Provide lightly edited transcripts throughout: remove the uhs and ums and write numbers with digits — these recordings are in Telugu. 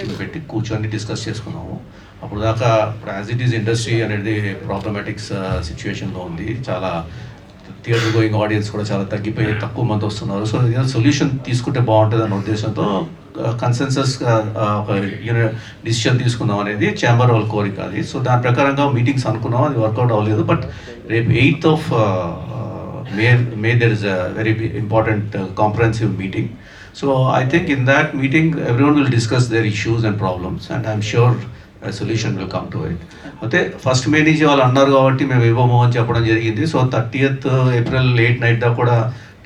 మీటింగ్ పెట్టి కూర్చొని డిస్కస్ చేసుకున్నాము. అప్పుడు దాకా ఇప్పుడు యాజ్ ఇట్ ఈస్ ఇండస్ట్రీ అనేది ప్రాబ్లమాటిక్స్ సిచ్యువేషన్లో ఉంది. చాలా థియేటర్ గోయింగ్ ఆడియన్స్ కూడా చాలా తగ్గిపోయి తక్కువ మంది వస్తున్నారు. సో ఏదైనా సొల్యూషన్ తీసుకుంటే బాగుంటుంది అన్న ఉద్దేశంతో కన్సెన్సస్ ఒక డిసిషన్ తీసుకుందాం అనేది ఛాంబర్ వాళ్ళ కోరిక అది. సో దాని ప్రకారంగా మీటింగ్స్ అనుకున్నాం, అది వర్కౌట్ అవ్వలేదు. బట్ రేపు 8th of May there is a very important comprehensive meeting. So I think in that meeting everyone will discuss their issues and problems, and I'm sure a solution will come to it. అయితే ఫస్ట్ మే నుంచి వాళ్ళు అన్నారు కాబట్టి మేము ఇవ్వము అని చెప్పడం జరిగింది. So 30th April late night దాకా కూడా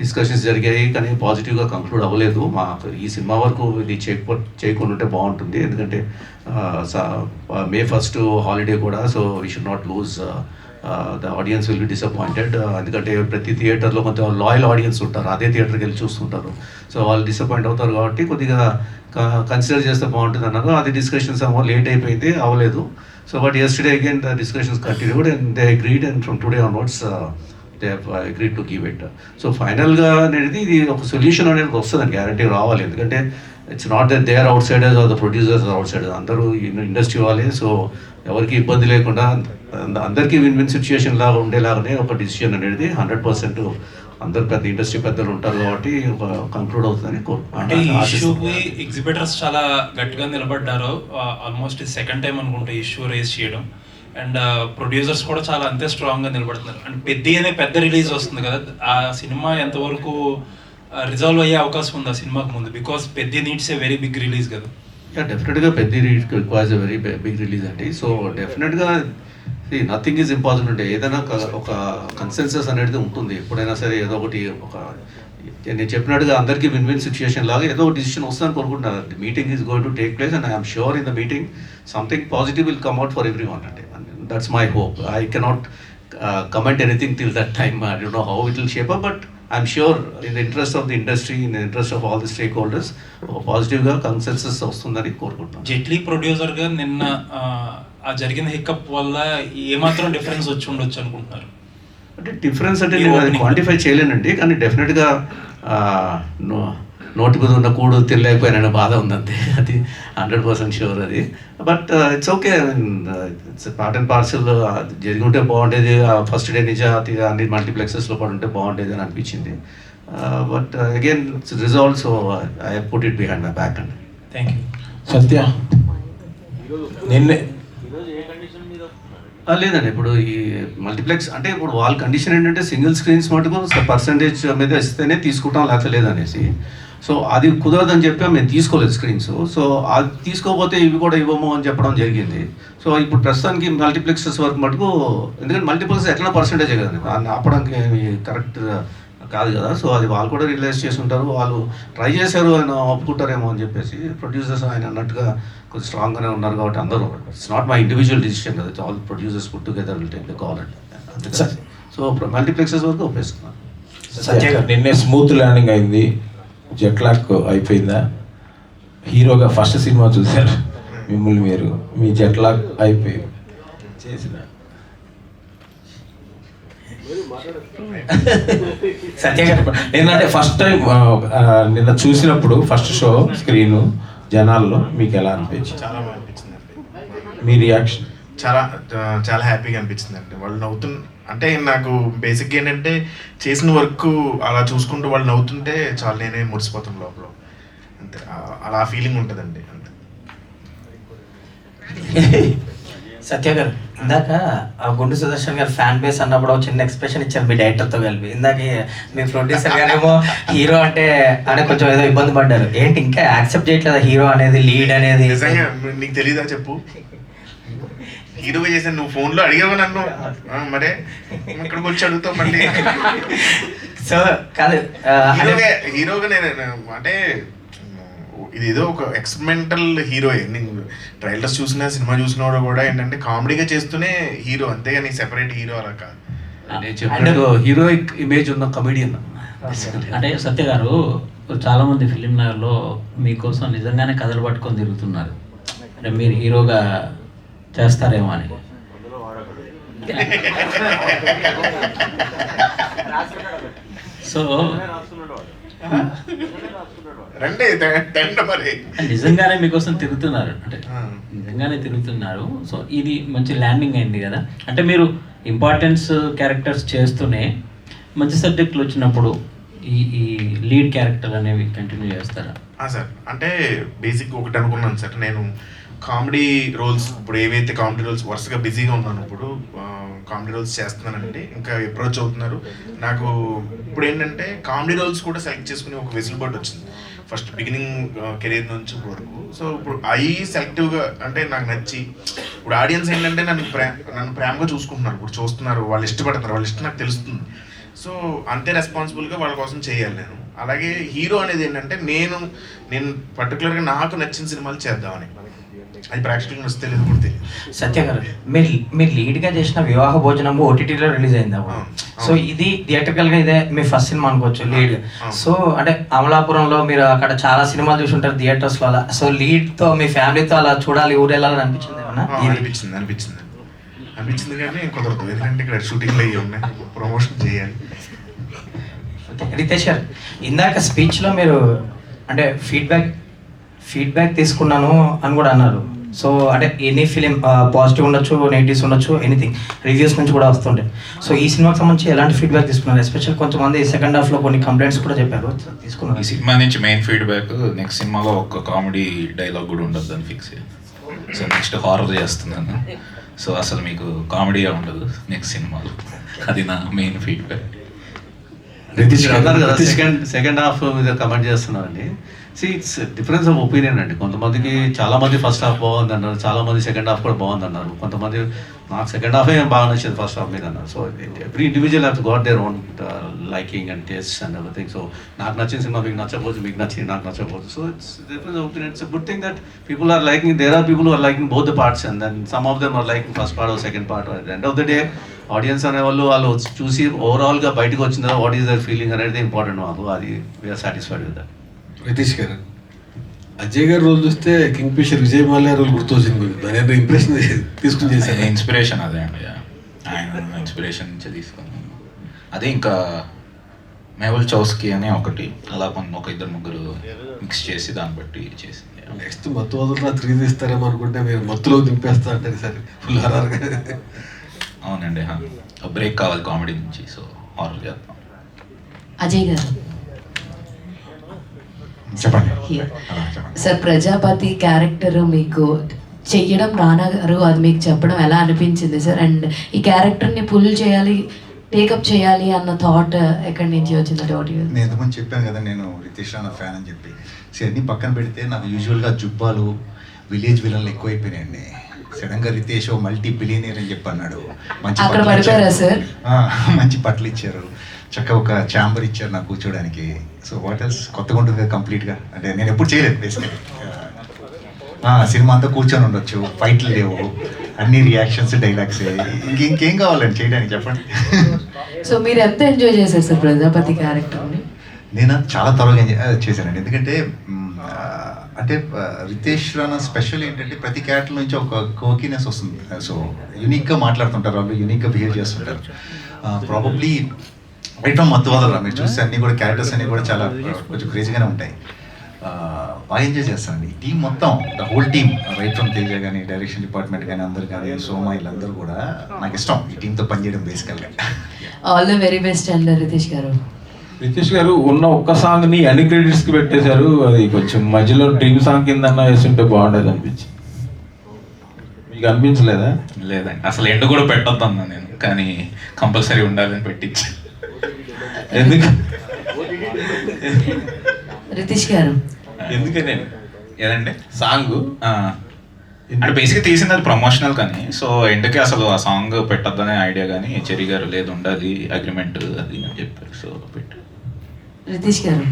డిస్కషన్స్ జరిగాయి, కానీ పాజిటివ్గా కంక్లూడ్ అవ్వలేదు. మాకు ఈ సినిమా వరకు ఇది చేయకుండా ఉంటే బాగుంటుంది, ఎందుకంటే May 1st హాలిడే కూడా. So we should not lose the audience will be disappointed. ఎందుకంటే ప్రతి థియేటర్లో కొంచెం లాయల్ ఆడియన్స్ ఉంటారు, అదే థియేటర్కి వెళ్ళి చూస్తుంటారు. సో వాళ్ళు డిసప్పాయింట్ అవుతారు కాబట్టి కొద్దిగా కన్సిడర్ చేస్తే బాగుంటుంది అన్నారు. అది డిస్కషన్స్ ఏమో లేట్ అయిపోయింది, అవ్వలేదు. So but yesterday again the discussions continued and they agreed, and from today onwards they have agreed to give it. So ఫైనల్గా అనేది ఇది ఒక సొల్యూషన్ అనేది వస్తుందని గ్యారంటీ రావాలి, ఎందుకంటే it's not that they are outsiders are the producers are outsiders, అందరూ ఇండస్ట్రీ వాళ్ళే. సో ఎవరికి ఇబ్బంది లేకుండా అందరికీ విన్ విన్ సిచ్యుయేషన్ లాగా ఉండేలాగానే ఒక డిసిషన్ అనేది 100% అందరు పెద్ద ఇండస్ట్రీ పెద్దలు ఉంటారు కాబట్టి ఒక కంక్లూడ్ అవుతుందని అంటే ఈ ఇష్యూకి ఎగ్జిబిటర్స్ చాలా గట్టిగా నిలబడ్డారు. ఆల్మోస్ట్ సెకండ్ టైం అనుకుంటే ఇష్యూ రేస్ చేయడం, అండ్ ప్రొడ్యూసర్స్ కూడా చాలా అంతే స్ట్రాంగ్గా నిలబడుతున్నారు. అండ్ పెద్ద రిలీజ్ వస్తుంది కదా, ఆ సినిమా ఎంతవరకు రిజాల్వ్ అయ్యే అవకాశం ఉంది ఆ సినిమాకి ముందు? బికాస్ పెద్ద needs a very big release కదా. డెఫినెట్గా పెద్ద requires a very big release అండి. సో డెఫినెట్గా నథింగ్ ఈజ్ ఇంపాసిబుల్. అంటే ఏదైనా ఒక కన్సెన్సస్ అనేది ఉంటుంది ఎప్పుడైనా సరే. ఏదో ఒకటి నేను చెప్పినట్టుగా అందరికీ విన్ విన్ సిచ్యుయేషన్ లాగా ఏదో ఒక డిసిషన్ వస్తుందని కోరుకుంటున్నాను. The meeting is going to take place and I'm sure in the meeting something positive will come out for everyone. అంటే that's my hope. I cannot comment anything till that time. I don't know how it will shape up, but I'm sure in the interest of the industry, in the interest of all the stakeholders, పాజిటివ్గా కన్సెన్సస్ వస్తుందని కోరుకుంటున్నాను. జైట్లీ ప్రొడ్యూసర్గా నిన్న ఆ జరిగిన హిక్కప్ వల్ల ఏమాత్రం డిఫరెన్స్ వచ్చి ఉండొచ్చు అనుకుంటున్నారు? అంటే డిఫరెన్స్ అంటే నేను అది క్వాంటిఫై చేయలేనండి, కానీ డెఫినెట్గా నోటి మీద ఉన్న కూడు తినలేకపోయిన బాధ ఉందంతే, అది 100% షూర్ అది. But it's okay, it's part and parcel. జరిగి ఉంటే బాగుండేది, ఫస్ట్ డే నుంచి అన్ని మల్టీప్లెక్సెస్లో పడి ఉంటే బాగుండేది అని అనిపించింది. But again it's resolve, so I put it behind my back అండి. Thank you. సత్య, నిన్నే లేదండి, ఇప్పుడు ఈ మల్టీప్లెక్స్ అంటే ఇప్పుడు వాళ్ళ కండిషన్ ఏంటంటే సింగిల్ స్క్రీన్స్ మటుకు పర్సంటేజ్ మీద ఇస్తేనే తీసుకుంటాం, లేకపోతే లేదనేసి. సో అది కుదరదని చెప్పి మేము తీసుకోలేదు స్క్రీన్స్. సో అది తీసుకోకపోతే ఇవి కూడా ఇవ్వము అని చెప్పడం జరిగింది. సో ఇప్పుడు ప్రస్తుతానికి మల్టీప్లెక్సెస్ వరకు మటుకు, ఎందుకంటే మల్టీప్లెక్స్ ఎట్లా పర్సంటేజే కదండి, దాన్ని ఆపడానికి కరెక్ట్ కాదు కదా. సో అది వాళ్ళు కూడా రియలైజ్ చేసి ఉంటారు, వాళ్ళు ట్రై చేశారు, ఆయన ఒప్పుకుంటారేమో అని చెప్పేసి. ప్రొడ్యూసర్స్ ఆయన అన్నట్టుగా కొంచెం స్ట్రాంగ్గానే ఉన్నారు కాబట్టి అందరూ, it's not my individual decision కదా, all producers put together will take the call అండి. సో మల్టీప్లెక్సెస్ వరకు ఒప్పేసుకున్నాను. సత్య గారు, నిన్నే స్మూత్ ల్యాండింగ్ అయింది, జెట్ లాక్ అయిపోయిందా? హీరోగా ఫస్ట్ సినిమా చూశారు మిమ్మల్ని, మీరు మీ జెట్ లాక్ అయిపోయి చేసిన సత్య గారు ఏంటంటే ఫస్ట్ టైం నిన్న చూసినప్పుడు ఫస్ట్ షో స్క్రీన్ జనాల్లో మీకు ఎలా అనిపించింది? చాలా బాగా అనిపించింది. మీ రియాక్షన్? చాలా హ్యాపీగా అనిపించింది అండి. వాళ్ళు అంటే నాకు బేసిక్గా ఏంటంటే చేసిన వర్క్ అలా చూసుకుంటూ వాళ్ళు నవ్వుతుంటే చాలా నేనే మురిసిపోతాను లోపల, అంతే. అలా ఫీలింగ్ ఉంటుందండి, అంతే. సత్య గారు, ఇందాక ఆ గుండు సుదర్శన్ గారు ఫ్యాన్ బేస్ అన్నప్పుడు ఒక చిన్న ఎక్స్ప్రెషన్ ఇచ్చారు మీ డైరెక్టర్తో కలిపి. ఇందాక మీ ప్రొడ్యూసర్ గారేమో హీరో అంటే కొంచెం ఏదో ఇబ్బంది పడ్డారు. ఏంటి ఇంకా యాక్సెప్ట్ చేయట్లేదా హీరో అనేది, లీడ్ అనేది? నిజంగా నీకు తెలీదా చెప్పు? హీరోగా చేశాను, నువ్వు ఫోన్లో అడిగావు నన్ను, మరే ఇక్కడికి వచ్చి అడుగుతావు మళ్ళీ. సో కాదు, హీరోగా నేను అంటే ఇది ఏదో ఒక ఎక్స్పెరిమెంటల్ హీరో. నేను ట్రైలర్స్ చూసినా సినిమా చూసినా కూడా ఏంటంటే కామెడీగా చేస్తూనే హీరో, అంతేగాని సెపరేట్ హీరో అలా కాదు. నేను చెప్పినట్టు హీరోయిక్ ఇమేజ్ ఉన్న కమెడియన్. అంటే సత్య గారు, చాలామంది ఫిలిం నగర్లో మీకోసం నిజంగానే కథలు పట్టుకొని తిరుగుతున్నారు, అంటే మీరు హీరోగా చేస్తారేమో అని. సో రండి తండ మరి. నిజంగానే మీకోసం తిరుగుతున్నారు, అంటే ఆ. నిజంగానే తిరుగుతున్నారు. సో ఇది మంచి ల్యాండింగ్ అయింది కదా. అంటే మీరు ఇంపార్టెన్స్ క్యారెక్టర్స్ చేస్తూనే మంచి సబ్జెక్టులు వచ్చినప్పుడు ఈ లీడ్ క్యారెక్టర్ అనేవి కంటిన్యూ చేస్తారా? సార్ అంటే బేసిక్ ఒకటి అనుకున్నాను సార్, నేను కామెడీ రోల్స్ ఇప్పుడు ఏవైతే కామెడీ రోల్స్ వరుసగా బిజీగా ఉన్నాను, ఇప్పుడు కామెడీ రోల్స్ చేస్తున్నానంటే ఇంకా అప్రోచ్ అవుతున్నారు నాకు. ఇప్పుడు ఏంటంటే కామెడీ రోల్స్ కూడా సెలెక్ట్ చేసుకుని ఒక వెసులుబాటు వచ్చింది ఫస్ట్ బిగినింగ్ కెరీర్ నుంచి ఇప్పుడు వరకు. సో ఇప్పుడు అవి సెలెక్టివ్గా అంటే నాకు నచ్చి ఇప్పుడు ఆడియన్స్ ఏంటంటే నన్ను ప్రేమగా చూసుకుంటున్నారు, ఇప్పుడు చూస్తున్నారు, వాళ్ళు ఇష్టపడుతున్నారు, వాళ్ళ ఇష్టం నాకు తెలుస్తుంది. సో అంతే రెస్పాన్సిబుల్గా వాళ్ళ కోసం చేయాలి నేను. అలాగే హీరో అనేది ఏంటంటే నేను పర్టికులర్గా నాకు నచ్చిన సినిమాలు చేద్దామని, అది ప్రేక్షకులకు నచ్చితే లేదు కూడా తెలియదు. సత్య గారు, మీరు లీడ్గా చేసిన వివాహ భోజనం ఓటీటీలో రిలీజ్ అయింది అప్పుడు. సో ఇది థియేటర్కల్గా ఇదే మీ ఫస్ట్ సినిమా అనుకోవచ్చు లీడ్. సో అంటే అమలాపురంలో మీరు అక్కడ చాలా సినిమాలు చూసి ఉంటారు థియేటర్స్లో అలా. సో లీడ్తో మీ ఫ్యామిలీతో అలా చూడాలి ఊరు వెళ్ళాలని అనిపించింది ఏమన్నా? అనిపించింది కానీ కుదరదు, ఎందుకంటే ఇక్కడ షూటింగ్లు అయ్యి ఉన్నాయి, ప్రమోషన్ చేయాలి. రితేష్ గారు, ఇందాక స్పీచ్లో మీరు అంటే ఫీడ్బ్యాక్ తీసుకున్నాను అని కూడా అన్నారు. సో అంటే ఎనీ ఫిలిం పాజిటివ్ ఉండొచ్చు, నెగిటివ్స్ ఉండొచ్చు, ఎనీథింగ్ రివ్యూస్ నుంచి కూడా వస్తుంటాయి. సో ఈ సినిమాకి సంబంధించి ఎలాంటి ఫీడ్బ్యాక్ తీసుకున్నారు? ఎస్పెషల్ కొంతమంది సెకండ్ హాఫ్లో కొన్ని కంప్లైంట్స్ కూడా చెప్పారు, తీసుకున్నారు. ఈ సినిమా నుంచి మెయిన్ ఫీడ్బ్యాక్ నెక్స్ట్ సినిమాలో ఒక కామెడీ డైలాగ్ కూడా ఉండదు అని ఫిక్స్ అయ్యాను. సో నెక్స్ట్ హారర్ చేస్తున్నాను, సో అసలు మీకు కామెడీగా ఉండదు నెక్స్ట్ సినిమాలో, అది నా మెయిన్ ఫీడ్బ్యాక్. రితీష్ అన్నారు కదా సెకండ్ హాఫ్ మీద కమెంట్ చేస్తున్నారండి. ఇట్స్ డిఫరెన్స్ ఆఫ్ ఒపీనియన్ అండి. కొంతమందికి చాలా మంది ఫస్ట్ హాఫ్ బాగుంది అన్నారు, చాలా మంది సెకండ్ హాఫ్ కూడా బాగుంది అన్నారు, కొంతమంది నాకు సెకండ్ హాఫే బాగా నచ్చింది ఫస్ట్ హాఫ్ మీద అన్నారు. So every individual have got their own liking and taste and everything. So నాకు నచ్చిన సినిమా మీకు నచ్చకపోవచ్చు, మీకు నచ్చింది నాకు నచ్చకపోవచ్చు. So it's difference of opinion. It's good thing that people are liking, there are people are liking both the parts and then some of them are liking first part or second part. At the end of the day audience అనేవాళ్ళు వాళ్ళు చూసి ఓవరాల్గా బయటకు వచ్చిన తర్వాత వాట్ ఈస్ దర్ ఫీలింగ్ అనేది ఇంపార్టెంట్ మాకు, అది we're satisfied with that. Ritesh garu, Ajay garu role చూస్తే Kingfisher Vijay Mallya role గుర్తొచ్చింది మీకు, దాని యొక్క ఇంప్రెషన్ తీసుకుని చేశారు? ఇన్స్పిరేషన్ అదే అండి, ఆయన ఇన్స్పిరేషన్ నుంచి తీసుకున్నాను. అదే ఇంకా మేవల్ చౌస్కి అని ఒకటి అలా ఒక ఇద్దరు ముగ్గురు మిక్స్ చేసి దాన్ని బట్టి చేసింది. నెక్స్ట్ మత్తు వదలరా 3 తీస్తారేమో అనుకుంటే మీరు మత్తులో దింపేస్తా అంటారు సరే ఫుల్ హరార్గా. అవునండి, బ్రేక్ కావాలి కామెడీ నుంచి, సో హారర్ చేద్దాం. అజయ్ గారు చెప్పండి. సార్, ప్రజాపతి క్యారెక్టర్ మీకు చెయ్యడం రానా గారు అది మీకు చెప్పడం ఎలా అనిపించింది సార్? అండ్ ఈ క్యారెక్టర్ని పుల్ చేయాలి, టేకప్ చేయాలి అన్న థాట్ ఎక్కడి నుంచి వచ్చిందంటే వాటి? నేను ఎంతమంది చెప్పాను కదా నేను రితీష్ రానా ఫ్యాన్ అని చెప్పి. సో అన్నీ పక్కన పెడితే నాకు యూజువల్గా జుబ్బాలు విలేజ్ విలన్లు ఎక్కువైపోయినాయండి. సడన్గా రితేష్ మల్టీ బిలియనీర్ అని చెప్పి అన్నాడు. మంచి బట్టలు ఇచ్చారు, చక్కగా ఒక ఛాంబర్ ఇచ్చారు నాకు కూర్చోడానికి. సో వాట్ ఎల్స్ కొత్తగా ఉంటుంది కదా కంప్లీట్గా, అంటే నేను ఎప్పుడు చేయలేదు బేసిక్గా. సినిమా అంతా కూర్చొని ఉండొచ్చు, ఫైట్లు లేవు, అన్ని రియాక్షన్స్ డైలాగ్స్, ఇంకేం కావాలండి చేయడానికి చెప్పండి. సో మీరు ఎంత ఎంజాయ్ చేశారు సార్ ప్రజాపతి క్యారెక్టర్ని? నేను చాలా త్వరగా ఎంజాయ్ చేశానండి, ఎందుకంటే అంటే రితేష్ రానా స్పెషల్ ఏంటంటే ప్రతి క్యారెక్టర్ నుంచి ఒక కోకినెస్ వస్తుంది. సో యూనిక్గా మాట్లాడుతుంటారు వాళ్ళు, యూనిక్గా బిహేవ్ చేస్తుంటారు. ప్రాబబ్లీ రైట్ ఫ్రమ్ మత్తు వదలరా మీరు చూస్తే అన్నీ కూడా క్యారెక్టర్స్ అన్నీ కూడా చాలా కొంచెం క్రేజీగానే ఉంటాయి. బాగా ఎంజాయ్ చేస్తానండి. ఈ టీం మొత్తం, the whole team, right from Teja కానీ, డైరెక్షన్ డిపార్ట్మెంట్ కానీ, అందరు కానీ, సోమా, వీళ్ళందరూ కూడా నాకు ఇష్టం ఈ టీంతో పనిచేయడం బేసికల్గా. All the very best and Ritesh garu. Ritesh గారు ఉన్న ఒక్క సాంగ్ని అన్ని క్రెడిట్స్కి పెట్టేశారు, అది కొంచెం మధ్యలో డ్రీమ్ సాంగ్ కింద వేస్తుంటే బాగుండేది అనిపించి, మీకు అనిపించలేదా? లేదండి, అసలు ఎండు కూడా పెట్టొద్దు అన్నా నేను, కానీ కంపల్సరీ ఉండాలని పెట్టించి. ఎందుకు రితీష్ గారు ఎందుకనే ఏదండి సాంగ్ అంటే బేసిక్గా తీసింది అది ప్రమోషనల్ కానీ, సో ఎండ్కి అసలు ఆ సాంగ్ పెట్టొద్దనే ఐడియా కానీ చెరి గారు లేదు ఉండాలి అగ్రిమెంట్ అది అని చెప్పారు, సో పెట్టు. రితీష్ గారు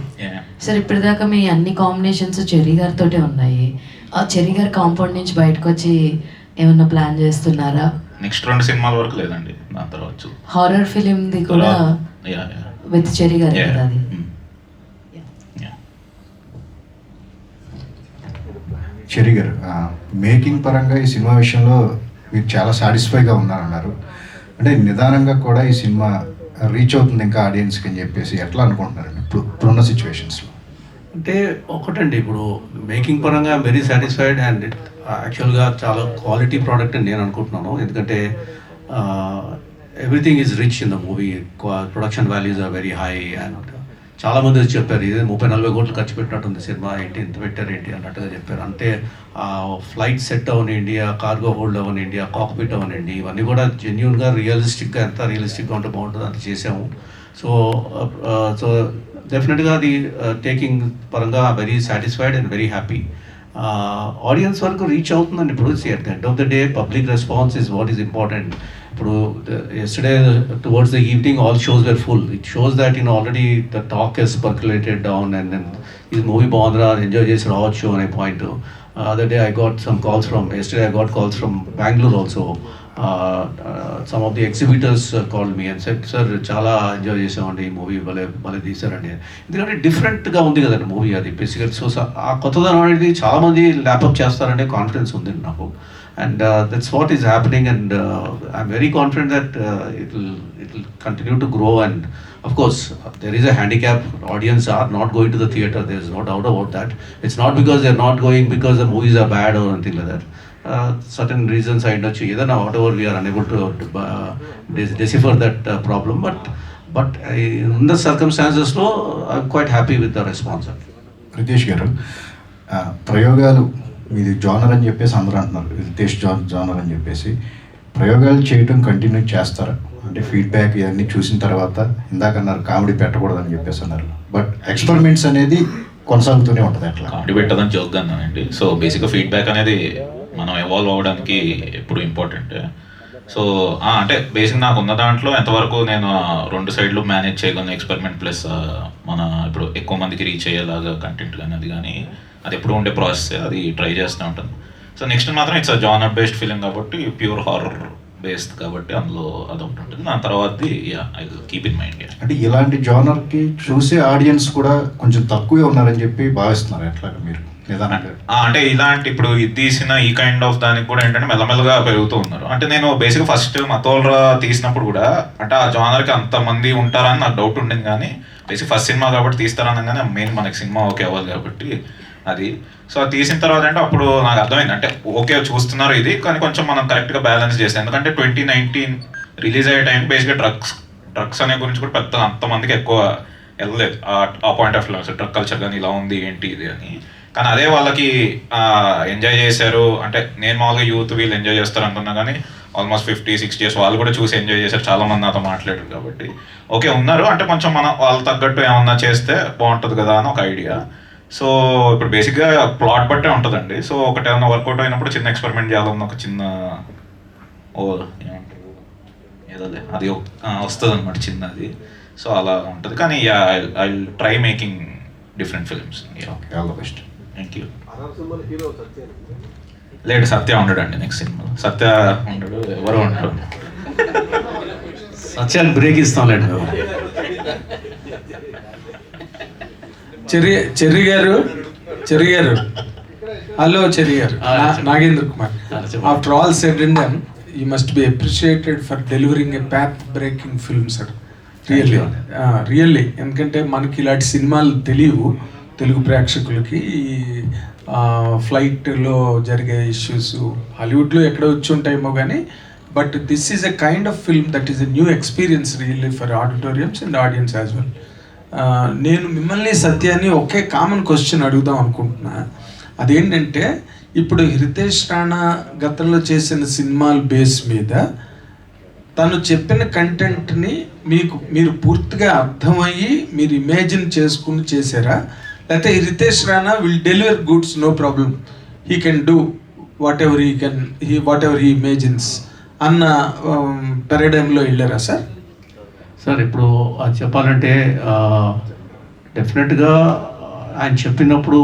సార్, ఇప్పటిదాకా మీ అన్ని కాంబినేషన్స్ చెర్రీ గారితోటే ఉన్నాయి. ఆ చెర్రీ గారి కాంపౌండ్ నుంచి బయటకు వచ్చి ఏమన్నా ప్లాన్ చేస్తున్నారా? నెక్స్ట్ 2 సినిమాల వరకు లేదండి, దాని తర్వాత హారర్ ఫిలింది కూడా విత్ చెర్రీ గారు కదా అది? చెర్రీ గారు, మేకింగ్ పరంగా ఈ సినిమా విషయంలో మీరు చాలా సాటిస్ఫైగా ఉన్నారన్నారు. అంటే నిదానంగా కూడా ఈ సినిమా రీచ్ అవుతుంది ఇంకా ఆడియన్స్కి అని చెప్పేసి ఎట్లా అనుకుంటున్నారండి ఇప్పుడున్న సిచ్యువేషన్స్లో? అంటే ఒకటండి, ఇప్పుడు మేకింగ్ పరంగా ఐఎమ్ వెరీ సాటిస్ఫైడ్ అండ్ యాక్చువల్గా చాలా క్వాలిటీ ప్రోడక్ట్ అని నేను అనుకుంటున్నాను. ఎందుకంటే everything is rich in the movie, production values are very high and చాలామంది చెప్పారు ఇది 30-40 కోట్లు ఖర్చు పెట్టినట్టుంది సినిమా, ఏంటి ఇంత పెట్టారు ఏంటి అన్నట్టుగా చెప్పారు. అంటే ఫ్లైట్ సెట్ అవనండి, ఆ కార్గో హోల్డ్ అవనండి, ఆ కాక్పిట్ అవనండి, ఇవన్నీ కూడా జెన్యున్గా రియలిస్టిక్గా ఎంత రియలిస్టిక్గా ఉంటే బాగుంటుందో అంత చేసాము. సో డెఫినెట్గా అది టేకింగ్ పరంగా very satisfied and very happy. Audience వరకు రీచ్ అవుతుందండి. ఇప్పుడు at the end of the day public response is what is important. ఇప్పుడు yesterday towards the evening all shows were full. It shows that already the talk has percolated down and then this movie బాగుందిరా ఎంజాయ్ చేసి రావచ్చు అనే point. Other day I got some calls from, yesterday I got calls from Bangalore also. Some of the exhibitors called me and said, sir చాలా ఎంజాయ్ చేసామండి ఈ మూవీ, భలే తీశారండి. ఎందుకంటే డిఫరెంట్గా ఉంది కదండి మూవీ, అది బేసిక్గా. సో ఆ కొత్తదనం అనేది చాలామంది ల్యాప్అప్ చేస్తారనే కాన్ఫిడెన్స్ ఉంది నాకు. And that's what is happening, and I'm very confident that it will continue to grow. And of course there is a handicap, audience are not going to the theatre, there is no doubt about that. It's not because they're not going because the movies are bad or anything like that. Certain reasons I know either now whatever we are unable to decipher that problem, but in the circumstances lo I'm quite happy with the response. Riteish గారు, ప్రయోగాలు మీది జానర్ అని చెప్పేసి అందరూ అంటున్నారు, రితేష్ జానర్ అని చెప్పేసి. ప్రయోగాలు చేయటం కంటిన్యూ చేస్తారా? అంటే ఫీడ్బ్యాక్ ఇవన్నీ చూసిన తర్వాత, ఇందాక అన్నారు కామెడీ పెట్టకూడదని చెప్పేసి అన్నారు, బట్ ఎక్స్పెరిమెంట్స్ అనేది కొనసాగుతూనే ఉంటుంది. అట్లా కామెడీ పెట్టదని జోక్గా అన్నానండి. సో బేసిక్గా ఫీడ్బ్యాక్ అనేది మనం ఎవాల్వ్ అవ్వడానికి ఎప్పుడు ఇంపార్టెంట్. సో అంటే బేసిక్ నాకు ఉన్న దాంట్లో ఎంతవరకు నేను 2 సైడ్లు మేనేజ్ చేయగలను, ఎక్స్పెరిమెంట్ ప్లస్ మన ఇప్పుడు ఎక్కువ మందికి రీచ్ అయ్యేలాగా కంటెంట్ కానీ అది కానీ అది ఎప్పుడు ఉండే ప్రాసెస్, అది ట్రై చేస్తూ ఉంటాను. సో నెక్స్ట్ మాత్రం ఇట్స్ జానర్ బేస్డ్ ఫిలిం కాబట్టి, ప్యూర్ హారర్ బేస్డ్ కాబట్టి అందులో అదొకటి ఉంటుంది. దాని తర్వాత I will keep in mind. అంటే ఇలాంటి జానర్కి చూసే ఆడియన్స్ కూడా కొంచెం తక్కువే ఉన్నారని చెప్పి భావిస్తున్నారు ఎట్లాగా మీరు? అంటే ఇలాంటి ఇప్పుడు ఇది తీసిన ఈ కైండ్ ఆఫ్ దానికి కూడా ఏంటంటే మెల్లమెల్లగా పెరుగుతూ ఉన్నారు. అంటే నేను బేసిక్గా ఫస్ట్ మతోల్రా తీసినప్పుడు కూడా అంటే ఆ జానర్కి అంతమంది ఉంటారని నాకు డౌట్ ఉండింది, కానీ బేసిక్ ఫస్ట్ సినిమా కాబట్టి తీస్తారనగానే మెయిన్ మనకి సినిమా ఓకే అవ్వాలి కాబట్టి అది. సో అది తీసిన తర్వాత అంటే అప్పుడు నాకు అర్థమైంది, అంటే ఓకే చూస్తున్నారు ఇది, కానీ కొంచెం మనం కరెక్ట్గా బ్యాలెన్స్ చేస్తాం. ఎందుకంటే 2019 రిలీజ్ అయ్యే టైం బేసిక్గా డ్రగ్స్ అనే గురించి కూడా పెద్ద అంతమందికి ఎక్కువ వెళ్ళలేదు ఆ point of view. Drug culture కానీ ఇలా ఉంది ఏంటి ఇది అని. కానీ అదే వాళ్ళకి ఎంజాయ్ చేశారు. అంటే నేను మామూలుగా యూత్ వీళ్ళు ఎంజాయ్ చేస్తారు అనుకున్నా, కానీ ఆల్మోస్ట్ 50-60 ఇయర్స్ వాళ్ళు కూడా చూసి ఎంజాయ్ చేశారు. చాలామంది నాతో మాట్లాడారు కాబట్టి ఓకే ఉన్నారు. అంటే కొంచెం మనం వాళ్ళు తగ్గట్టు ఏమన్నా చేస్తే బాగుంటుంది కదా అని ఒక ఐడియా. సో ఇప్పుడు బేసిక్గా ప్లాట్ బట్టే ఉంటుందండి. సో ఒకటి ఏమన్నా వర్కౌట్ అయినప్పుడు చిన్న ఎక్స్పెరిమెంట్ చేయాలన్న ఒక చిన్న ఏదోలే అది వస్తుంది అనమాట చిన్నది. సో అలా ఉంటుంది. కానీ I will try making different films. All the best. Thank you. లేడు సత్య ఉండడండి నెక్స్ట్ సినిమా. సత్య ఉండడు, ఎవరు ఉండరు. సత్యాన్ని బ్రేక్ ఇస్తాం లేండి. చెర్రి గారు హలో చెర్రి గారు, Nagendra Kumar. After all said and done, you must be appreciated for delivering a path breaking film sir. Really ఎందుకంటే మనకి ఇలాంటి సినిమాలు తెలియవు తెలుగు ప్రేక్షకులకి. ఫ్లైట్లో జరిగే ఇష్యూస్ హాలీవుడ్లో ఎక్కడ వచ్చి ఉంటాయేమో కానీ, but this is a kind of film that is a new experience really for auditoriums and audience as well. నేను మిమ్మల్ని సత్యాన్ని ఒకే కామన్ క్వశ్చన్ అడుగుదాం అనుకుంటున్నా. అదేంటంటే ఇప్పుడు రితేష్ రాణా గతంలో సినిమాల బేస్ మీద తను చెప్పిన కంటెంట్ని మీరు పూర్తిగా అర్థమయ్యి మీరు ఇమాజిన్ చేసుకుని చేశారా, లేకపోతే Ritesh Rana will deliver goods no problem, he can do whatever he imagines అన్న పారాడైమ్లో వెళ్ళారా సార్? సార్ ఇప్పుడు అది చెప్పాలంటే డెఫినెట్గా ఆయన చెప్పినప్పుడు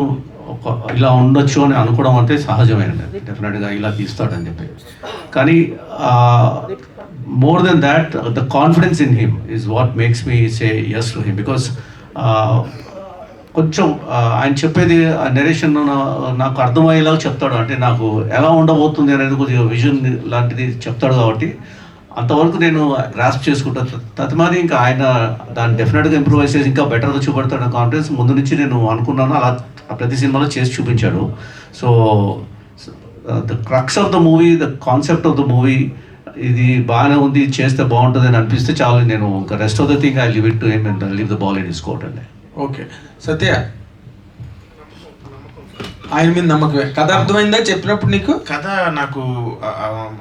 ఇలా ఉండొచ్చు అని అనుకోవడం అంటే సహజమైనది. డెఫినెట్గా ఇలా తీస్తాడని చెప్పి, కానీ more than that the confidence in him is what makes me say yes to him, because కొంచెం ఆయన చెప్పేది నెరేషన్ నాకు అర్థమయ్యేలాగా చెప్తాడు. అంటే నాకు ఎలా ఉండబోతుంది అనేది కొద్దిగా విజన్ లాంటిది చెప్తాడు కాబట్టి అంతవరకు నేను గ్రాస్ప్ చేసుకుంటాను. తత్మాని ఇంకా ఆయన దాన్ని డెఫినెట్గా ఇంప్రూవైజ్ చేసి ఇంకా బెటర్గా చూపెడతాడన్న కాన్ఫిడెన్స్ ముందు నుంచి నేను అనుకున్నాను. అలా ప్రతి సినిమాలో చేసి చూపించాడు. So the crux of the movie, the concept of the movie ఇది బాగానే ఉంది, చేస్తే బాగుంటుంది అని అనిపిస్తే చాలు. నేను ఇంకా rest of the thing I leave it to him and leave the ball in his court అండి. ఓకే సత్య, ఆయన మీద నమ్మకమే. కథ అర్థమైందా చెప్పినప్పుడు నీకు? కథ నాకు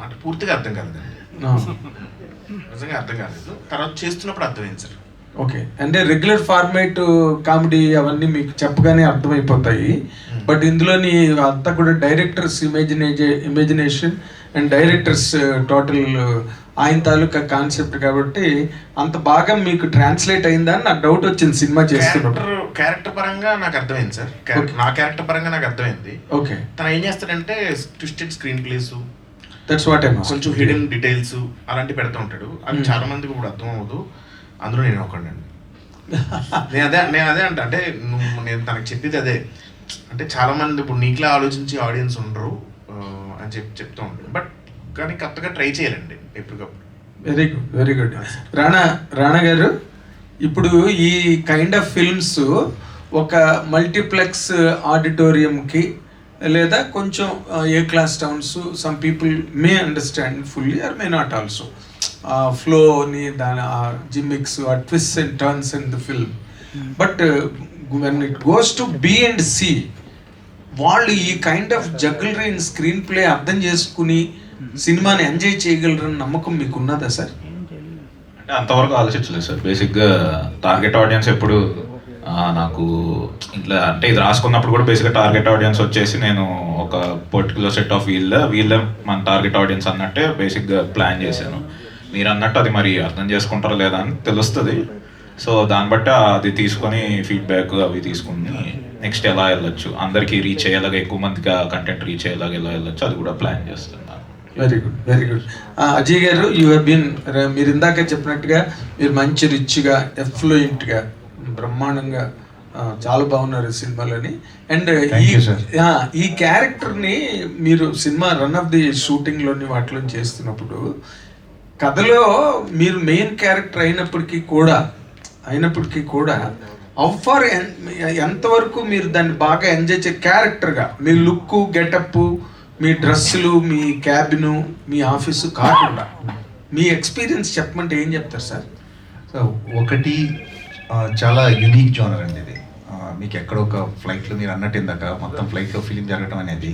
అంటే పూర్తిగా అర్థం కాలేదండి, నిజంగా అర్థం కాలేదు. తర్వాత చేస్తున్నప్పుడు అర్థమైంది సార్. ఓకే, అంటే రెగ్యులర్ ఫార్మేట్ కామెడీ అవన్నీ మీకు చెప్పగానే అర్థమైపోతాయి. బట్ ఇందులోని అంతా కూడా directors imagination and directors total ఆయన తాలూకా కాన్సెప్ట్ కాబట్టి అంత బాగా మీకు ట్రాన్స్లేట్ అయిందా అని నాకు డౌట్ వచ్చింది సినిమా చేస్తున్నప్పుడు. క్యారెక్టర్ పరంగా నాకు అర్థమైంది సార్, నా క్యారెక్టర్ పరంగా నాకు అర్థమైంది. ఓకే, తను ఏం చేస్తాడంటే twisted screen place, that's what I know, కొంచెం హిడెన్ డీటెయిల్స్ అలాంటివి పెడుతూ ఉంటాడు. అవి చాలా మందికి ఇప్పుడు అర్థం అవ్వదు, అందులో నేను ఒకడండి. నేను అదే అంటే నేను తనకు చెప్పేది అదే, అంటే చాలా మంది ఇప్పుడు నీకులా ఆలోచించి ఆడియన్స్ ఉండరు అని చెప్తూ ఉంటాడు. బట్ కానీ కొత్తగా ట్రై చేయాలండి ఎప్పటికప్పుడు. Very good, very good. Rana గారు, ఇప్పుడు ఈ కైండ్ ఆఫ్ ఫిల్మ్స్ ఒక మల్టీప్లెక్స్ ఆడిటోరియంకి లేదా కొంచెం A class towns, some people may understand fully or may not also ఫ్లోని, దాని gimmicks, twist and turns in the film. But when it goes to B and C, వాళ్ళు ఈ కైండ్ ఆఫ్ జగ్లరీ ఇన్ స్క్రీన్ ప్లే అర్థం చేసుకుని సినిమాని ఎంజాయ్ చేయగలరని నమ్మకం మీకు ఉన్నదా సార్? అంటే అంతవరకు ఆలోచించలేదు సార్. బేసిక్గా టార్గెట్ ఆడియన్స్ ఎప్పుడు నాకు ఇట్లా అంటే ఇది రాసుకున్నప్పుడు కూడా బేసిక్గా టార్గెట్ ఆడియన్స్ వచ్చేసి నేను ఒక పర్టికులర్ సెట్ ఆఫ్ వీళ్ళ మన టార్గెట్ ఆడియన్స్ అన్నట్టే బేసిక్గా ప్లాన్ చేశాను. మీరు అన్నట్టు అది మరి అర్థం చేసుకుంటారో లేదా అని తెలుస్తుంది. సో దాన్ని బట్టి అది తీసుకొని ఫీడ్బ్యాక్ అవి తీసుకుని నెక్స్ట్ ఎలా వెళ్ళొచ్చు, అందరికీ రీచ్ అయ్యేలాగా, ఎక్కువ మందికి కంటెంట్ రీచ్ అయ్యేలాగా ఎలా వెళ్ళొచ్చు అది కూడా ప్లాన్ చేస్తున్నాను. Very good, very good. Ajay గారు, యూ హ్యావ్ బీన్, మీరు ఇందాక చెప్పినట్టుగా మీరు మంచి రిచ్గా, ఎఫ్లూయెంట్గా, బ్రహ్మాండంగా చాలా బాగున్నారు సినిమాలని. అండ్ ఈ క్యారెక్టర్ని మీరు సినిమా రన్ ఆఫ్ ది షూటింగ్లోని వాటిలో చేస్తున్నప్పుడు కథలో మీరు మెయిన్ క్యారెక్టర్ అయినప్పటికీ కూడా అఫర్ ఎంతవరకు మీరు దాన్ని బాగా ఎంజాయ్ చే క్యారెక్టర్గా మీ లుక్, గెటప్, మీ డ్రెస్సులు, మీ క్యాబిను, మీ ఆఫీసు కాకుండా మీ ఎక్స్పీరియన్స్ చెప్పమంటే ఏం చెప్తారు సార్? సో ఒకటి చాలా యునిక్ జోనర్ అండి ఇది. మీకు ఎక్కడ ఒక ఫ్లైట్లో మీరు అన్నట్టు ఇందాక మొత్తం ఫ్లైట్లో ఫిలిం జరగడం అనేది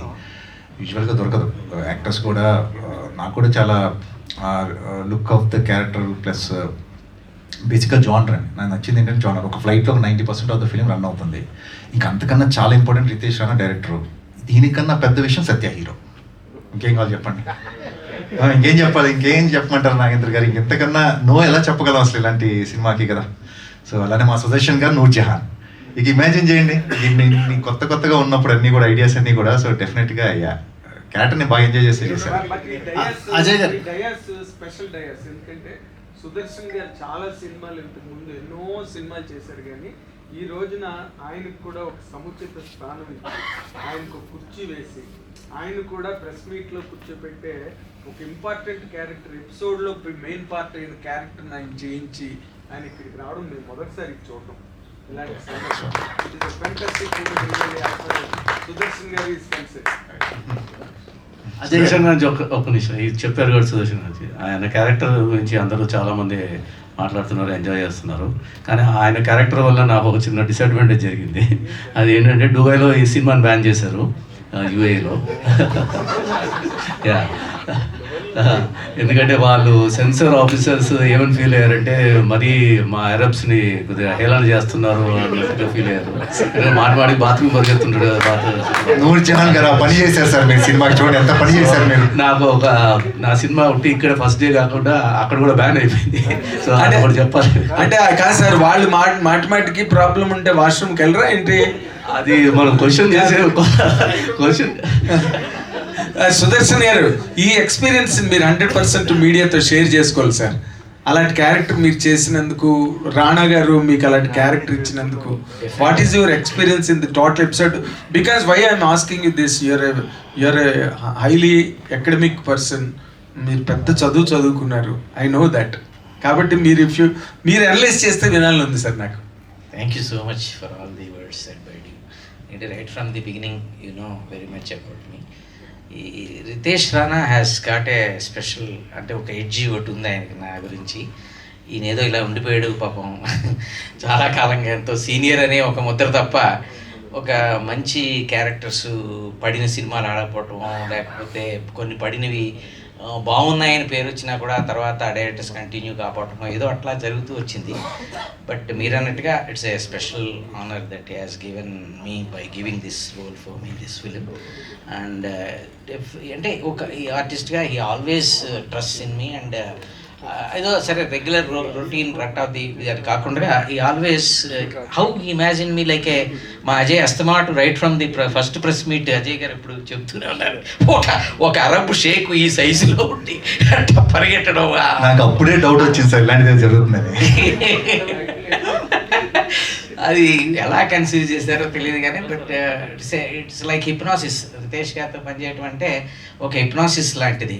యూజువల్గా దొరకదు. యాక్టర్స్ కూడా నాకు కూడా చాలా look of the character plus బేసిక్గా జానర్ అండి. నాకు నచ్చింది ఏంటంటే జానర్. ఒక ఫ్లైట్లో 90% ఆఫ్ ద ఫిలిం రన్ అవుతుంది. ఇంకా అంతకన్నా చాలా ఇంపార్టెంట్ రితేష్ రాణా డైరెక్టర్. దీనికన్నా పెద్ద విషయం సత్య హీరో. ఇంకేం కావాలి చెప్పండి, ఇంకేం చెప్పాలి, ఇంకేం చెప్పమంటారు నాగేంద్ర గారు? ఇంకెంతకన్నా నో ఎలా చెప్పగలం అసలు ఇలాంటి సినిమాకి కదా. సో అలానే మా సుదర్శన్ గారు, నూర్ జహాన్. ఇక ఇమాజిన్ చేయండి, ఇన్ని కొత్తగా ఉన్నప్పుడు అన్నీ కూడా ఐడియాస్ అన్నీ కూడా. సో డెఫినెట్గా క్యారెక్టర్ని బాగా ఎంజాయ్ చేసి చేశారు. అజయ్ గారు, స్పెషల్ డయాస్ ఎందుకంటే సుదర్శన్ గారు చాలా సినిమాలు ఇంతకు ముందు ఎన్నో సినిమాలు చేశారు, కానీ ఈ రోజున ఆయనకు కూడా ఒక సముచిత స్థానం ఇచ్చి ఆయనకు కుర్చీ వేసి ఆయన కూడా ప్రెస్ మీట్లో కూర్చోబెట్టే ఒక ఇంపార్టెంట్ క్యారెక్టర్ ఎపిసోడ్లో మెయిన్ పార్ట్ అయిన క్యారెక్టర్ని ఆయన చేయించి ఆయన ఇక్కడికి రావడం నేను మొదటిసారి చూడటం. ఇలాంటి సుదర్శన్ గారు సుదర్శన్ గురించి ఒక నిమిషం ఇది చెప్పారు కూడా. సుదర్శన్ గురించి ఆయన క్యారెక్టర్ గురించి అందరూ చాలామంది మాట్లాడుతున్నారు, ఎంజాయ్ చేస్తున్నారు. కానీ ఆయన క్యారెక్టర్ వల్ల నాకు ఒక చిన్న డిసడ్వాంటేజ్ జరిగింది. అది ఏంటంటే దుబాయ్లో ఈ సినిమాని బ్యాన్ చేశారు, యుఏఈలో. యా, ఎందుకంటే వాళ్ళు సెన్సర్ ఆఫీసర్స్ ఏమని ఫీల్ అయ్యారంటే మరీ మా అరబ్స్ని కొద్దిగా హేళన చేస్తున్నారు అన్నట్టుగా ఫీల్ అయ్యారు. మాటి బాత్రూమ్ పరిగెత్తుంటాడు కదా. నూర్ జహాన్ గారు పని చేశారు సార్ మీరు సినిమాకి, చూడండి ఎంత పని చేశారు మీరు. నాకు నా సినిమా ఒకటి ఇక్కడ ఫస్ట్ డే కాకుండా అక్కడ కూడా బ్యాన్ అయిపోయింది. సో అంటే ఒకటి చెప్పాలి అంటే కాదు సార్, వాళ్ళు మాటికి ప్రాబ్లం ఉంటే వాష్రూమ్కి వెళ్ళరా ఏంటి? అది మనం క్వశ్చన్ చేసే క్వశ్చన్. సుదర్శన్ గారు, ఈ ఎక్స్పీరియన్స్ మీరు 100% మీడియాతో షేర్ చేసుకోవాలి సార్. అలాంటి క్యారెక్టర్ మీరు చేసినందుకు, రాణా గారు మీకు అలాంటి క్యారెక్టర్ ఇచ్చినందుకు, what is your experience in the total episode? Because why I'm asking you this, you're a highly academic person, మీరు పెద్ద చదువుకున్నారు, ఐ నో దట్. కాబట్టి మీరు అనలైజ్ చేస్తే వినాలని ఉంది సార్ నాకు. Thank you so much for all the words said by you. And right from the beginning, you know very much about me. Ritesh Rana has got a special, అంటే ఒక ఎడ్జి ఒకటి ఉంది ఆయనకి నా గురించి. ఈయన ఏదో ఇలా ఉండిపోయాడు పాపం, చాలా కాలంగా ఎంతో సీనియర్ అనే ఒక ముద్ర తప్ప ఒక మంచి క్యారెక్టర్స్ పడిన సినిమాలు ఆడకపోవటం, లేకపోతే కొన్ని పడినవి బాగున్నాయని పేరు వచ్చినా కూడా తర్వాత డైరెక్టర్స్ కంటిన్యూ కాపాడటం ఏదో అట్లా జరుగుతూ వచ్చింది. బట్ మీరు అన్నట్టుగా it's a special honour that he has given me by giving this role for me this film. And అంటే ఒక ఈ ఆర్టిస్ట్గా he always trust in me. And ఏదో సరే regular routine rut of the అది కాకుండా ఈ always how imagine me like a మా అజయ్ అస్తమాటు right from the first press meet Ajay గారు ఇప్పుడు చెప్తూనే ఉన్నారు, ఒక అరబ్ షేక్ ఈ సైజులో ఉండి అట్లా పరిగెట్టడం. నాకు అప్పుడే డౌట్ వచ్చింది సార్ ఇలాంటిది జరుగుతుందని. అది ఎలా కన్సీవ్ చేశారో తెలియదు కానీ but it's like hypnosis. Ritesh గారితో పనిచేయటం అంటే ఒక హిప్నాసిస్ లాంటిది.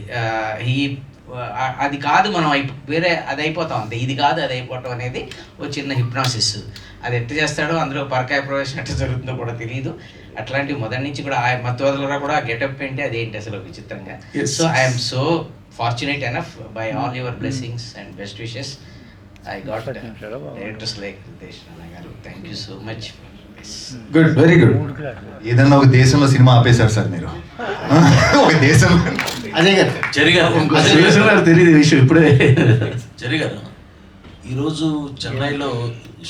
అది కాదు మనం వేరే అది అయిపోతాం అంతే, ఇది కాదు అది అయిపోవటం అనేది ఒక చిన్న హిప్నాసిస్. అది ఎట్లా చేస్తాడో అందులో పరకాయ ప్రవేశం ఎట్లా జరుగుతుందో కూడా తెలియదు. అట్లాంటివి మొదటి నుంచి కూడా ఆ మత్తువదలరా కూడా గెటప్ ఏంటి అదేంటి అసలు విచిత్రంగా. So I'm so fortunate enough by all your blessings and best wishes I got directors like Ritesh Rana garu. Thank you so much. Good, very good. ఏదన్నా ఒక దేశంలో సినిమా ఆపేశారు సార్ మీరు. ఒక దేశంలో అజయ్ గారు జరిగారు తెలియదు విషయం ఇప్పుడే జరిగారు. ఈరోజు చెన్నైలో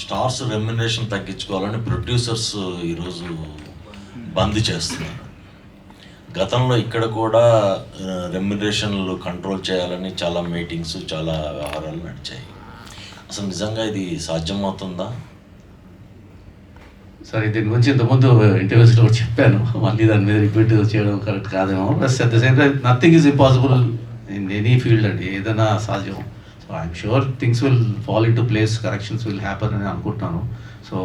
స్టార్స్ రెమ్యునరేషన్ తగ్గించుకోవాలని ప్రొడ్యూసర్స్ ఈరోజు బంద్ చేస్తున్నారు. గతంలో ఇక్కడ కూడా రెమ్యునరేషన్లు కంట్రోల్ చేయాలని చాలా మీటింగ్స్, చాలా వ్యవహారాలు నడిచాయి. అసలు నిజంగా ఇది సాధ్యమవుతుందా? సరే, దీని గురించి ఇంతకుముందు ఇంటర్వ్యూస్లో కూడా చెప్పాను, మళ్ళీ దాని మీద రిపీట్ చేయడం కరెక్ట్ కాదేమో. Plus at the same time nothing is impossible in any field అండి, ఏదైనా సాధ్యం. So I'm sure things will fall in to place, corrections will happen అని అనుకుంటున్నాను. So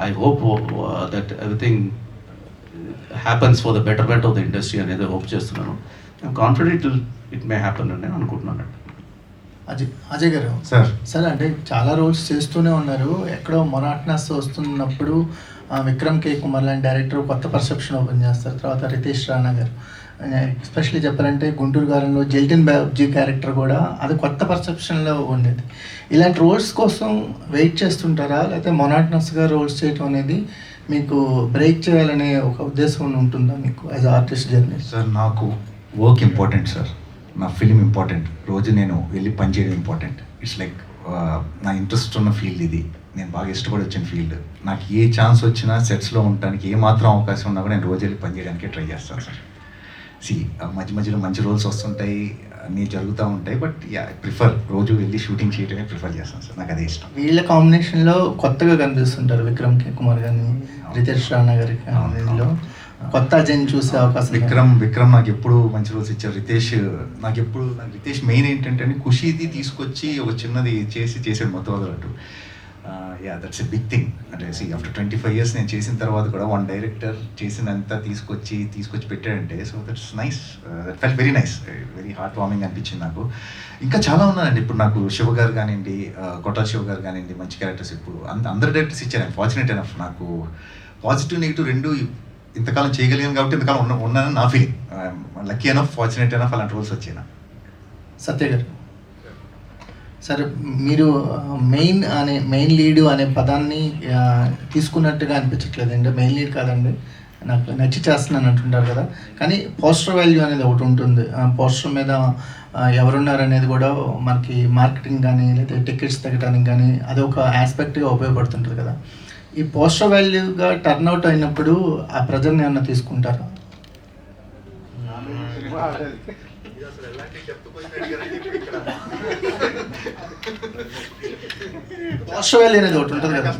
I hope that everything happens for the betterment of the industry అనేది హోప్ చేస్తున్నాను. I'm confident it may happen అని అనుకుంటున్నాను. అజయ్ గారు సార్ అంటే చాలా రోల్స్ చేస్తూనే ఉన్నారు. ఎక్కడో మొనాటనస్ వస్తున్నప్పుడు విక్రమ్ కే కుమార్ లాంటి డైరెక్టర్ కొత్త పర్సెప్షన్ ఓపెన్ చేస్తారు. తర్వాత రితేష్ రాణా గారు ఎస్పెషల్లీ చెప్పాలంటే గుంటూరు గారంలో జెల్టిన్ బాబ్జీ క్యారెక్టర్ కూడా అది కొత్త పర్సెప్షన్లో ఉండేది. ఇలాంటి రోల్స్ కోసం వెయిట్ చేస్తుంటారా, లేకపోతే మొనాటనస్గా రోల్స్ చేయటం అనేది మీకు బ్రేక్ చేయాలనే ఒక ఉద్దేశం ఉంటుందా మీకు యాజ్ ఆర్టిస్ట్ జర్నీ? సార్ నాకు వర్క్ ఇంపార్టెంట్ సార్, నా ఫిలిం ఇంపార్టెంట్, రోజు నేను వెళ్ళి పనిచేయడం ఇంపార్టెంట్. ఇట్స్ లైక్ నా ఇంట్రెస్ట్ ఉన్న ఫీల్డ్ ఇది, నేను బాగా ఇష్టపడి వచ్చిన ఫీల్డ్. నాకు ఏ ఛాన్స్ వచ్చినా సెట్స్లో ఉండడానికి ఏ మాత్రం అవకాశం ఉన్నా కూడా నేను రోజు వెళ్ళి పనిచేయడానికి ట్రై చేస్తాను సార్. మధ్య మధ్యలో మంచి రోల్స్ వస్తుంటాయి, అన్నీ జరుగుతూ ఉంటాయి. బట్ ప్రిఫర్ రోజు వెళ్ళి షూటింగ్ చేయడమే ప్రిఫర్ చేస్తాను సార్, నాకు అదే ఇష్టం. వీళ్ళ కాంబినేషన్లో కొత్తగా కనిపిస్తుంటారు విక్రమ్ కే కుమార్ కానీ రితేష్ రాణా గారి కాంబినేషన్లో కొత్త అజయ్ చూసే అవకాశం. విక్రమ్ నాకు ఎప్పుడు మంచి రోల్స్ ఇచ్చారు. నాకు రితేష్ మెయిన్ ఏంటంటే ఖుషీది తీసుకొచ్చి ఒక చిన్నది చేసాడు మొత్తం వదలట్టు. That's a big thing. అంటే ఆఫ్టర్ 25 years నేను చేసిన తర్వాత కూడా వన్ డైరెక్టర్ చేసినంత తీసుకొచ్చి పెట్టాడంటే, so that's nice, that felt very nice, very heart warming అనిపించింది నాకు. ఇంకా చాలా ఉన్నాయండి. ఇప్పుడు నాకు శివ గారు కానివ్వండి, కొట్టాల శివ గారు కానివ్వండి, మంచి క్యారెక్టర్స్ ఇప్పుడు అందరు డైరెక్టర్స్ ఇచ్చారు. I'm fortunate enough. నాకు పాజిటివ్ నెగిటివ్ రెండు ఇంతకాలం చేయగలిగాను కాబట్టి ఇంతకాలం ఉన్నానని నా feeling. Lucky enough, fortunate enough అలాంటి రోల్స్ వచ్చాయి. సత్య గారు సరే, మీరు మెయిన్ లీడ్ అనే పదాన్ని తీసుకున్నట్టుగా అనిపించట్లేదండి. మెయిన్ లీడ్ కాదండి, నాకు నచ్చి చేస్తున్నాను అంటుంటారు కదా, కానీ పోస్టర్ వాల్యూ అనేది ఒకటి ఉంటుంది. పోస్టర్ మీద ఎవరున్నారు అనేది కూడా మనకి మార్కెటింగ్ కానీ లేదా టికెట్స్ తగ్గడానికి కానీ అది ఒక ఆస్పెక్ట్గా ఉపయోగపడుతుంటుంది కదా. ఈ పోస్టర్ వాల్యూగా టర్న్అవుట్ అయినప్పుడు ఆ ప్రెజర్ని ఏమన్నా తీసుకుంటారా? పోస్టర్ వాల్యూ అనేది ఒకటి ఉంటుంది కదా.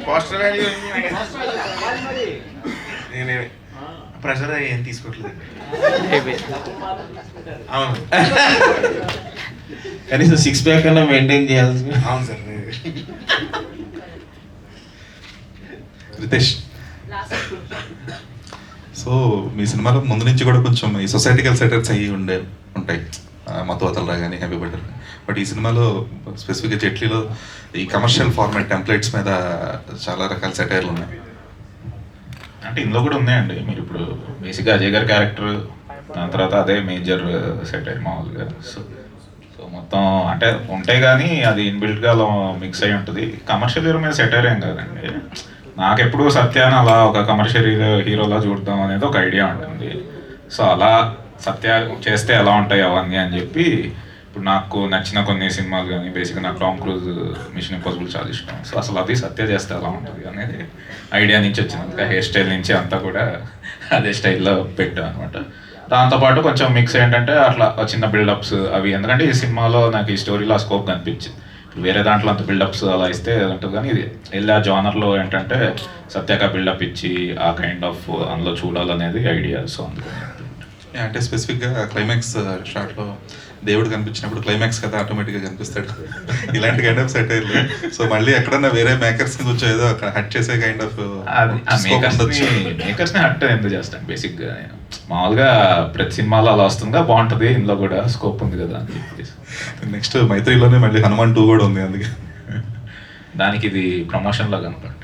పోస్టర్ వాల్యూ ప్రెషర్ ఏం తీసుకోవట్లేదు. అవును, కనీసం 6 pack అన్నా మెయింటైన్ చేయాల్సి. అవును సార్. రితేష్, సో మీ సినిమాలో ముందు నుంచి కూడా కొంచెం ఈ సొసైటికల్ సెటర్స్ అయ్యి ఉంటాయి, మతవతలరా కానీ హ్యాపీ బర్త్డే. బట్ ఈ సినిమాలో స్పెసిఫిక్గా జెట్లీలో ఈ కమర్షియల్ ఫార్మాట్ టెంప్లెట్స్ మీద చాలా రకాల సెటైర్లు ఉన్నాయి. అంటే ఇందులో కూడా ఉన్నాయండి. మీరు ఇప్పుడు బేసిక్గా అజయ్ గారి క్యారెక్టర్, దాని తర్వాత అదే మేజర్ సెటైర్ మామూలుగా. సో మొత్తం అంటే ఉంటాయి కానీ అది ఇన్బిల్ట్గా అలా మిక్స్ అయి ఉంటుంది. కమర్షియల్ హీరో మీద సెటైర్ ఏం కాదండి. నాకు ఎప్పుడు సత్యాన్ని అలా ఒక కమర్షియల్ హీరోలా చూడదాం అనేది ఒక ఐడియా ఉంటుంది. సో అలా సత్య చేస్తే ఎలా ఉంటాయి అవన్నీ అని చెప్పి ఇప్పుడు నాకు నచ్చిన కొన్ని సినిమాలు కానీ బేసిక్గా నాకు టామ్ క్రూజ్ మిషన్ ఇంపాసిబుల్ చాలా ఇష్టం. సో అసలు అది సత్య చేస్తే ఎలా ఉంటుంది అనేది ఐడియా నుంచి వచ్చినందుకు హెయిర్ స్టైల్ నుంచి అంతా కూడా అదే స్టైల్లో పెట్టాం అనమాట. దాంతోపాటు కొంచెం మిక్స్ ఏంటంటే అట్లా చిన్న బిల్డప్స్ అవి, ఎందుకంటే ఈ సినిమాలో నాకు ఈ స్టోరీలో ఆ స్కోప్ కనిపించింది. ఇప్పుడు వేరే దాంట్లో అంత బిల్డప్స్ అలా ఇస్తే ఉంటుంది కానీ ఇది వెళ్ళి ఆ జానర్లో ఏంటంటే సత్యాక బిల్డప్ ఇచ్చి ఆ కైండ్ ఆఫ్ అందులో చూడాలనేది ఐడియా. సో అందుకని అంటే స్పెసిఫిక్గా క్లైమాక్స్ షార్ట్లో దేవుడు కనిపించినప్పుడు క్లైమాక్స్ కదా ఆటోమేటిక్గా కనిపిస్తాడు. ఇలాంటి కైండ్ ఆఫ్ సెటైర్లు. సో మళ్ళీ ఎక్కడన్నా వేరే మేకర్స్ కొంచెం ఏదో అక్కడ హట్ చేసే కైండ్ ఆఫ్ మేకర్స్ని హట్ ఎందుకు చేస్తాను. బేసిక్గా నేను మామూలుగా ప్రతి సినిమాలో అలా వస్తుందిగా, బాగుంటుంది, ఇందులో కూడా స్కోప్ ఉంది కదా అని చెప్పేసి. నెక్స్ట్ మైత్రిలోనే మళ్ళీ హనుమాన్ 2 కూడా ఉంది, అందుకే దానికి ఇది ప్రమోషన్లో కనుకోండి.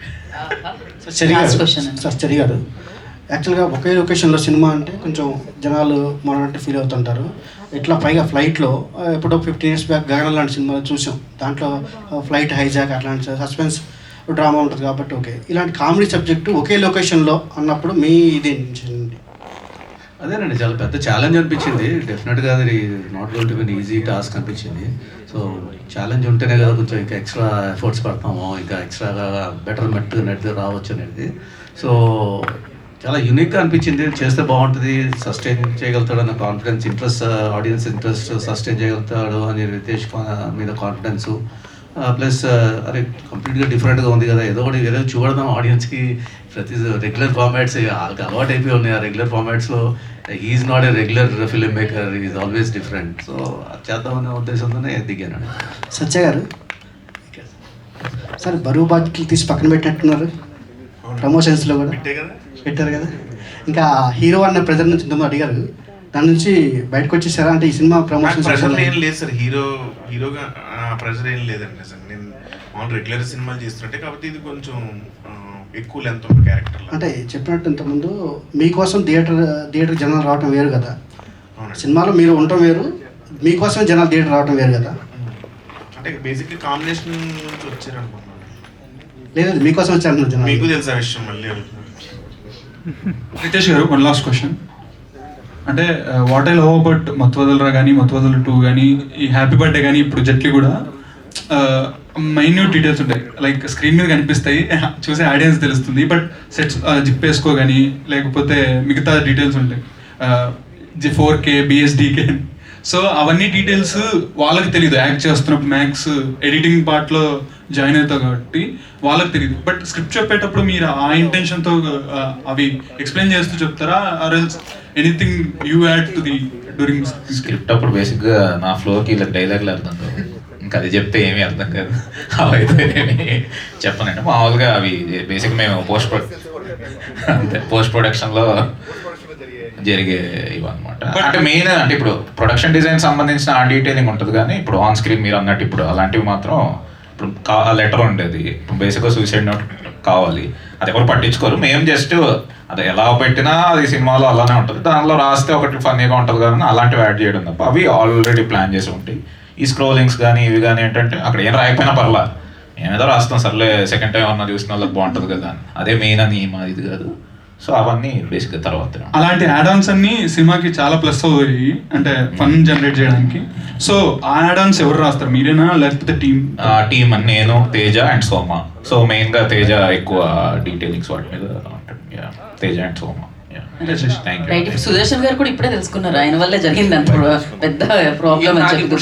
చరి గారు, యాక్చువల్గా ఒకే లొకేషన్లో సినిమా అంటే కొంచెం జనాలు మొన్నట్టు ఫీల్ అవుతుంటారు. ఇట్లా పైగా ఫ్లైట్లో ఎప్పుడో 15 years బ్యాక్ గగనం లాంటి సినిమాలు చూసాం. దాంట్లో ఫ్లైట్ హైజాక్ అట్లాంటి సస్పెన్స్ డ్రామా ఉంటుంది కాబట్టి ఓకే. ఇలాంటి కామెడీ సబ్జెక్టు ఒకే లొకేషన్లో అన్నప్పుడు మీ ఇది అదేనండి, చాలా పెద్ద ఛాలెంజ్ అనిపించింది. డెఫినెట్గా అది not going to be easy task అనిపించింది. సో ఛాలెంజ్ ఉంటేనే కదా కొంచెం ఇంకా ఎక్స్ట్రా ఎఫర్ట్స్ పడతాము, ఇంకా ఎక్స్ట్రాగా బెటర్ నెట్ రావచ్చు అనేది. సో చాలా యూనిక్గా అనిపించింది. చేస్తే బాగుంటుంది, సస్టైన్ చేయగలుగుతాడు అన్న confidence, interest, audience interest sustain చేయగలుగుతాడు అని రితేష్ మీద కాన్ఫిడెన్సు. ప్లస్ అరే కంప్లీట్గా డిఫరెంట్గా ఉంది కదా, ఏదో ఒకటి ఏదో చూడదాం ఆడియన్స్కి. ప్రతి రెగ్యులర్ ఫార్మాట్స్ వాళ్ళకి అలవాటు అయిపోయి ఉన్నాయి. ఆ రెగ్యులర్ ఫార్మాట్స్లో is not a regular film maker, is always different. So చేద్దామనే ఉద్దేశంతోనే దిగాను. సత్య గారు, సార్ బరువు బాధ్యతలు తీసి పక్కన పెట్టినట్టున్నారు ప్రమోషన్స్లో కూడా పెట్టారు కదా. ఇంకా హీరో అన్న ప్రెజర్ నుంచి ఇంతమంది అడిగారు, దాని నుంచి బయటకు వచ్చేసారా? అంటే ఈ సినిమా ప్రమోషన్ ప్రెజర్ ఏం లేదు సార్, హీరోగా ప్రెజర్ ఏం లేదండి సార్. నేను మామూలు రెగ్యులర్ సినిమాలు చేస్తుంటే కాబట్టి ఇది కొంచెం ఎక్కువ లెంత్ ఉన్న క్యారెక్టర్. అంటే చెప్పినట్టు ఇంతకుముందు మీకోసం థియేటర్ జనాలు రావటం వేరు కదా, సినిమాలో మీరు ఉండటం వేరు, మీకోసం జనాలు థియేటర్ రావటం వేరు కదా. అంటే బేసిక్లీ కాంబినేషన్ నుంచి వచ్చారు అనుకుంటున్నాను. లేదు మీకోసం వచ్చారు జనాలు. మీకు తెలుసా విషయం? మళ్ళీ రితేష్ గారు, వన్ లాస్ట్ క్వశ్చన్. అంటే వాట్ ఐ లవ్ అబౌట్ మత్వదలరా కానీ మత్వదల 2 కానీ ఈ హ్యాపీ బర్త్డే కానీ ఇప్పుడు జట్లీ కూడా మైన్యూట్ డీటెయిల్స్ ఉంటాయి, లైక్ స్క్రీన్ మీద కనిపిస్తాయి, చూసే ఆడియన్స్ తెలుస్తుంది. బట్ సెట్స్ జిప్ వేసుకో కానీ లేకపోతే మిగతా డీటెయిల్స్ ఉంటాయి, 4K BSDK. సో అవన్నీ డీటెయిల్స్ వాళ్ళకి తెలియదు. యాక్ట్ చేస్తున్నప్పుడు మ్యాక్స్ ఎడిటింగ్ పార్ట్లో జాయిన్ అవుతావు కాబట్టి వాళ్ళకి తెలియదు. బట్ స్క్రిప్ట్ చెప్పేటప్పుడు మీరు ఆ ఇంటెన్షన్తో అవి ఎక్స్ప్లెయిన్ చేస్తూ చెప్తారా, or else anything you add to the during script? అప్పుడు బేసిక్గా నా ఫ్లోకి ఇలా డైలాగ్లు అర్థం కాదు, ఇంకా అది చెప్తే ఏమీ అర్థం కాదు. అవైతే ఏమి చెప్పనండి. మామూలుగా అవి బేసిక్గా మేము పోస్ట్ ప్రొడక్షన్లో జరిగే ఇవన్నమాట. అంటే మెయిన్ అంటే ఇప్పుడు ప్రొడక్షన్ డిజైన్ సంబంధించిన ఆ డీటెయిలింగ్ ఉంటుంది కానీ ఇప్పుడు ఆన్ స్క్రీన్ మీరు అన్నట్టు ఇప్పుడు అలాంటివి మాత్రం ఇప్పుడు లెటర్ ఉండేది, ఇప్పుడు బేసిక్గా సూసైడ్ నోట్ కావాలి, అది ఎవరు పట్టించుకోరు. మేము జస్ట్ అది ఎలా పెట్టినా అది సినిమాలో అలానే ఉంటుంది, దానిలో రాస్తే ఒకటి ఫన్నీగా ఉంటుంది కానీ అలాంటివి యాడ్ చేయడం తప్ప అవి ఆల్రెడీ ప్లాన్ చేసి ఉంటాయి. ఈ స్క్రోలింగ్స్ కానీ ఇవి కానీ ఏంటంటే అక్కడ ఏం రాయకపోయినా పర్లా, మేమేదో రాస్తాం సర్లే, సెకండ్ టైం అన్న చూసిన వాళ్ళకి బాగుంటుంది కదా అని, అదే మెయిన్ అని మా ఇది కాదు. సో అవన్నీ బేసిక్గా తర్వాత అలాంటి యాడాన్స్ అన్ని సినిమాకి చాలా ప్లస్ అవుతాయి, అంటే ఫన్ జనరేట్ చేయడానికి. సో ఆ యాడాన్స్ ఎవరు రాస్తారు, మీరేనా లేకపోతే టీమ్ అని నేను, తేజ అండ్ సోమ. సో మెయిన్గా తేజ ఎక్కువ డీటెయిలింగ్స్ వాటి మీద ఉంటుంది, తేజ అండ్ సోమ. రైట్. ఇప్పుడు సుదర్శన్ గారు కూడా ఇప్పుడే తెలుసుకున్నారు, ఆయన వల్లే జరిగింది అంత పెద్ద ప్రాబ్లం అని చెప్పి.